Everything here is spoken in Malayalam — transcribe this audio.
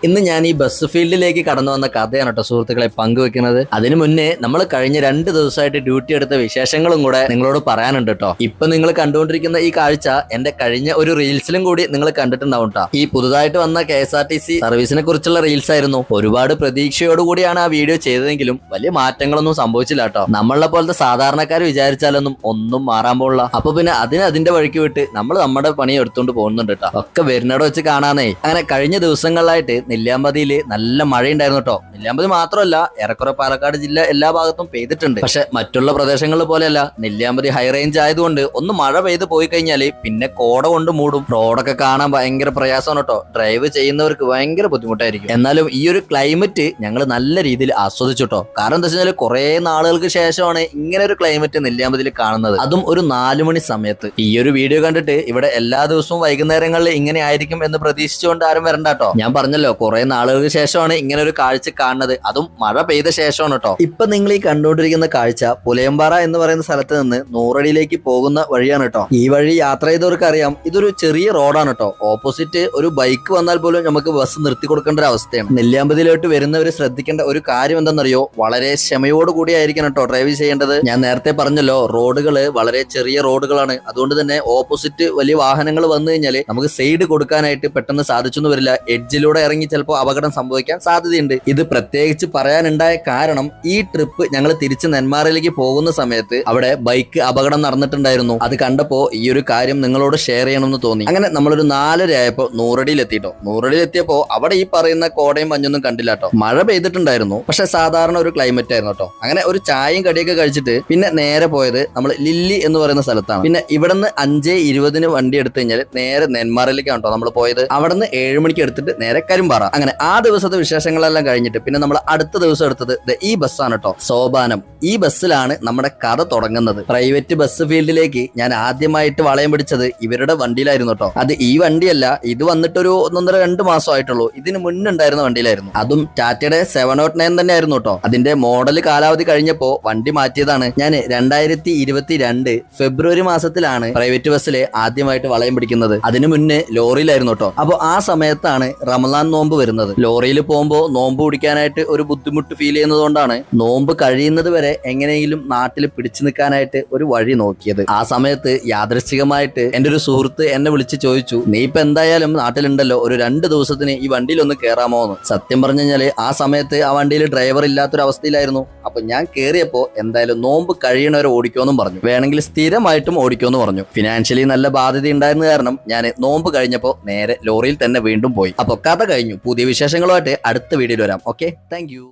ഇന്ന് ഞാൻ ഈ ബസ് ഫീൽഡിലേക്ക് കടന്നു വന്ന കഥയാണ് കേട്ടോ സുഹൃത്തുക്കളെ പങ്കുവെക്കുന്നത്. അതിനു മുന്നേ നമ്മൾ കഴിഞ്ഞ 2 ദിവസമായിട്ട് ഡ്യൂട്ടി എടുത്ത വിശേഷങ്ങളും കൂടെ നിങ്ങളോട് പറയാനുണ്ട് കേട്ടോ. ഇപ്പൊ നിങ്ങൾ കണ്ടുകൊണ്ടിരിക്കുന്ന ഈ കാഴ്ച എന്റെ കഴിഞ്ഞ ഒരു റീൽസിലും കൂടി നിങ്ങൾ കണ്ടിട്ടുണ്ടാവും കേട്ടോ. ഈ പുതുതായിട്ട് വന്ന KSRTC സർവീസിനെ കുറിച്ചുള്ള റീൽസ് ആയിരുന്നു. ഒരുപാട് പ്രതീക്ഷയോടുകൂടിയാണ് ആ വീഡിയോ ചെയ്തതെങ്കിലും വലിയ മാറ്റങ്ങളൊന്നും സംഭവിച്ചില്ല കേട്ടോ. നമ്മളെ പോലത്തെ സാധാരണക്കാർ വിചാരിച്ചാലൊന്നും ഒന്നും മാറാൻ പോലുള്ള. അപ്പൊ പിന്നെ അതിന്റെ വഴിക്ക് വിട്ട് നമ്മൾ നമ്മുടെ പണി എടുത്തുകൊണ്ട് പോകുന്നുണ്ട് കേട്ടോ. ഒക്കെ വരുന്നവിടെ വെച്ച് കാണാനേ. അങ്ങനെ കഴിഞ്ഞ ദിവസങ്ങളിലായിട്ട് നെല്ലിയാമ്പതിയിൽ നല്ല മഴയുണ്ടായിരുന്നു കേട്ടോ. നെല്ലിയാമ്പതി മാത്രമല്ല, ഏറെക്കുറെ പാലക്കാട് ജില്ല എല്ലാ ഭാഗത്തും പെയ്തിട്ടുണ്ട്. പക്ഷെ മറ്റുള്ള പ്രദേശങ്ങളിൽ പോലെയല്ല, നെല്ലിയാമ്പതി ഹൈ റേഞ്ച് ആയതുകൊണ്ട് ഒന്ന് മഴ പെയ്ത് പോയി കഴിഞ്ഞാല് പിന്നെ കോട കൊണ്ട് മൂടും. റോഡൊക്കെ കാണാൻ ഭയങ്കര പ്രയാസമാണ് കേട്ടോ. ഡ്രൈവ് ചെയ്യുന്നവർക്ക് ഭയങ്കര ബുദ്ധിമുട്ടായിരിക്കും. എന്നാലും ഈ ഒരു ക്ലൈമറ്റ് ഞങ്ങൾ നല്ല രീതിയിൽ ആസ്വദിച്ചു കേട്ടോ. കാരണം എന്താ വെച്ചാൽ കുറെ നാളുകൾക്ക് ശേഷമാണ് ഇങ്ങനെ ഒരു ക്ലൈമറ്റ് നെല്ലിയാമ്പതിയിൽ കാണുന്നത്, അതും ഒരു 4 മണി സമയത്ത്. ഈ ഒരു വീഡിയോ കണ്ടിട്ട് ഇവിടെ എല്ലാ ദിവസവും വൈകുന്നേരങ്ങളിൽ ഇങ്ങനെ ആയിരിക്കും എന്ന് പ്രതീക്ഷിച്ചുകൊണ്ട് ആരും വരണ്ട കേട്ടോ. ഞാൻ പറഞ്ഞല്ലോ, കുറെ നാളുകൾക്ക് ശേഷമാണ് ഇങ്ങനെ ഒരു കാഴ്ച കാണുന്നത്, അതും മഴ പെയ്ത ശേഷമാണ് കേട്ടോ. ഇപ്പൊ നിങ്ങൾ ഈ കണ്ടുകൊണ്ടിരിക്കുന്ന കാഴ്ച പുലയമ്പാറ എന്ന് പറയുന്ന സ്ഥലത്ത് നിന്ന് നൂറടിയിലേക്ക് പോകുന്ന വഴിയാണ് കേട്ടോ. ഈ വഴി യാത്ര ചെയ്തവർക്ക് അറിയാം, ഇതൊരു ചെറിയ റോഡാണ് കേട്ടോ. ഓപ്പോസിറ്റ് ഒരു ബൈക്ക് വന്നാൽ പോലും നമുക്ക് ബസ് നിർത്തി കൊടുക്കേണ്ട ഒരു അവസ്ഥയാണ്. നെല്ലിയാമ്പതിയിലോട്ട് വരുന്നവർ ശ്രദ്ധിക്കേണ്ട ഒരു കാര്യം എന്താണെന്നറിയോ, വളരെ ക്ഷമയോട് കൂടി ആയിരിക്കണം കേട്ടോ ഡ്രൈവ് ചെയ്യേണ്ടത്. ഞാൻ നേരത്തെ പറഞ്ഞല്ലോ, റോഡുകള് വളരെ ചെറിയ റോഡുകളാണ്. അതുകൊണ്ട് തന്നെ ഓപ്പോസിറ്റ് വലിയ വാഹനങ്ങൾ വന്നു കഴിഞ്ഞാൽ നമുക്ക് സൈഡ് കൊടുക്കാനായിട്ട് പെട്ടെന്ന് സാധിച്ചൊന്നും വരില്ല. എഡ്ജിലൂടെ ഇറങ്ങി ചിലപ്പോൾ അപകടം സംഭവിക്കാൻ സാധ്യതയുണ്ട്. ഇത് പ്രത്യേകിച്ച് പറയാനുണ്ടായ കാരണം, ഈ ട്രിപ്പ് ഞങ്ങൾ തിരിച്ച് നെന്മാറയിലേക്ക് പോകുന്ന സമയത്ത് അവിടെ ബൈക്ക് അപകടം നടന്നിട്ടുണ്ടായിരുന്നു. അത് കണ്ടപ്പോ ഈ ഒരു കാര്യം നിങ്ങളോട് ഷെയർ ചെയ്യണമെന്ന് തോന്നി. അങ്ങനെ നമ്മളൊരു 4:30 ആയപ്പോ നൂറടിയിൽ എത്തിട്ടോ. നൂറടിയിൽ എത്തിയപ്പോ അവിടെ ഈ പറയുന്ന കോടയും മഞ്ഞൊന്നും കണ്ടില്ല കേട്ടോ. മഴ പെയ്തിട്ടുണ്ടായിരുന്നു, പക്ഷെ സാധാരണ ഒരു ക്ലൈമറ്റ് ആയിരുന്നു കേട്ടോ. അങ്ങനെ ഒരു ചായയും കടിയൊക്കെ കഴിച്ചിട്ട് പിന്നെ നേരെ പോയത് നമ്മൾ ലില്ലി എന്ന് പറയുന്ന സ്ഥലത്താണ്. പിന്നെ ഇവിടുന്ന് 5:20 വണ്ടി എടുത്തു കഴിഞ്ഞാൽ നേരെ നെന്മാറയിലേക്കാണ് കേട്ടോ നമ്മൾ പോയത്. അവിടെ നിന്ന് 7 മണിക്ക് എടുത്തിട്ട് നേരെ കരിമ്പാറ. അങ്ങനെ ആ ദിവസത്തെ വിശേഷങ്ങളെല്ലാം കഴിഞ്ഞിട്ട് പിന്നെ നമ്മൾ അടുത്ത ദിവസം എടുത്തത് ഈ ബസ്സാണ് കേട്ടോ, സോപാനം. ഈ ബസ്സിലാണ് നമ്മുടെ കഥ തുടങ്ങുന്നത്. പ്രൈവറ്റ് ബസ് ഫീൽഡിലേക്ക് ഞാൻ ആദ്യമായിട്ട് വളയം പിടിച്ചത് ഇവരുടെ വണ്ടിയിലായിരുന്നു കേട്ടോ. അത് ഈ വണ്ടിയല്ല, ഇത് വന്നിട്ടൊരു 1.5-2 മാസം ആയിട്ടുള്ളൂ. ഇതിന് മുന്നുണ്ടായിരുന്ന വണ്ടിയിലായിരുന്നു. അതും ടാറ്റയുടെ 709 തന്നെ ആയിരുന്നു കേട്ടോ. അതിന്റെ മോഡൽ കാലാവധി കഴിഞ്ഞപ്പോ വണ്ടി മാറ്റിയതാണ്. ഞാൻ 2022 ഫെബ്രുവരി മാസത്തിലാണ് പ്രൈവറ്റ് ബസ്സിൽ ആദ്യമായിട്ട് വളയം പിടിക്കുന്നത്. അതിന് മുന്നേ ലോറിയിലായിരുന്നു കേട്ടോ. അപ്പൊ ആ സമയത്താണ് റമദാൻ നോമ്പ് വരുന്നത്. ലോറിയിൽ പോകുമ്പോൾ നോമ്പ് പിടിക്കാനായിട്ട് ഒരു ബുദ്ധിമുട്ട് ഫീൽ ചെയ്യുന്നതുകൊണ്ടാണ് നോമ്പ് കഴിയുന്നത് വരെ എങ്ങനെയെങ്കിലും നാട്ടിൽ പിടിച്ചു നിൽക്കാനായിട്ട് ഒരു വഴി നോക്കിയത്. ആ സമയത്ത് യാദൃശ്ചികമായിട്ട് എന്റെ ഒരു സുഹൃത്ത് എന്നെ വിളിച്ച് ചോദിച്ചു, നീ ഇപ്പൊ എന്തായാലും നാട്ടിലുണ്ടല്ലോ, ഒരു 2 ദിവസത്തിന് ഈ വണ്ടിയിൽ ഒന്ന് കയറാമോ എന്ന്. സത്യം പറഞ്ഞു കഴിഞ്ഞാല് ആ സമയത്ത് ആ വണ്ടിയിൽ ഡ്രൈവർ ഇല്ലാത്തൊരു അവസ്ഥയിലായിരുന്നു. അപ്പൊ ഞാൻ കയറിയപ്പോ എന്തായാലും നോമ്പ് കഴിയണവരെ ഓടിക്കുമെന്നും പറഞ്ഞു, വേണമെങ്കിൽ സ്ഥിരമായിട്ടും ഓടിക്കുമെന്ന് പറഞ്ഞു. ഫിനാൻഷ്യലി നല്ല ബാധ്യത ഉണ്ടായിരുന്ന കാരണം ഞാൻ നോമ്പ് കഴിഞ്ഞപ്പോ നേരെ ലോറിയിൽ തന്നെ വീണ്ടും പോയി. അപ്പൊ കഥ കഴിഞ്ഞു. പുതിയ വിശേഷങ്ങളുമായിട്ട് അടുത്ത വീഡിയോയിൽ വരാം. Okay, thank you.